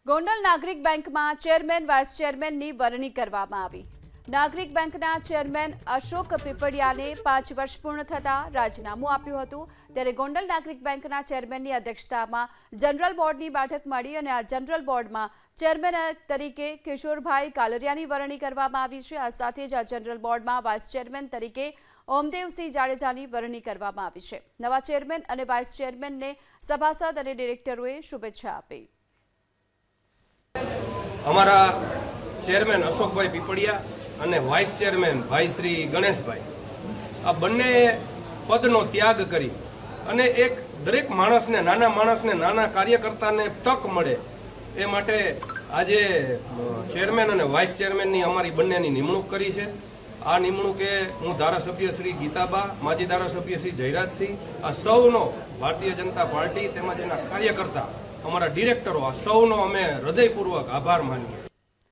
ગોંડલ નાગરિક બેંકમાં chairman vice ચેરમેનની વરણી કરવામાં આવી। નાગરિક બેંકના ચેરમેન અશોક પીપળિયાને 5 વર્ષ પૂર્ણ થતા રાજીનામું આપ્યું હતું। ત્યારે ગોંડલ નાગરિક બેંકના ચેરમેનની અધ્યક્ષતામાં જનરલ બોર્ડની બેઠક મળી અને આ જનરલ બોર્ડમાં ચેરમેન તરીકે કિશોરભાઈ કાલરિયાની વરણી કરવામાં આવી છે। આ સાથે જ આ જનરલ બોર્ડમાં વાઇસ ચેરમેન તરીકે ઓમદેવસિંહ જાડેજાની વરણી કરવામાં આવી છે। નવા ચેરમેન અને વાઇસ ચેરમેનને સભાસદ અને ડિરેક્ટરોએ શુભેચ્છા આપી। અમારા ચેરમેન અશોકભાઈ પીપળિયા અને વાઇસ ચેરમેન ભાઈ શ્રી ગણેશભાઈ આ બંને પદનો ત્યાગ કરી અને એક દરેક માણસને નાના કાર્યકર્તાને તક મળે એ માટે આજે ચેરમેન અને વાઇસ ચેરમેનની અમારી બંનેની નિમણૂક કરી છે। આ નિમણૂકે હું ધારાસભ્ય શ્રી ગીતાબા, માજી ધારાસભ્ય શ્રી જયરાજસિંહ, આ સૌનો ભારતીય જનતા પાર્ટી તેમજ એના કાર્યકર્તા, અમારા ડિરેક્ટરો, આ સૌનો અમે હૃદયપૂર્વક આભાર માનીએ।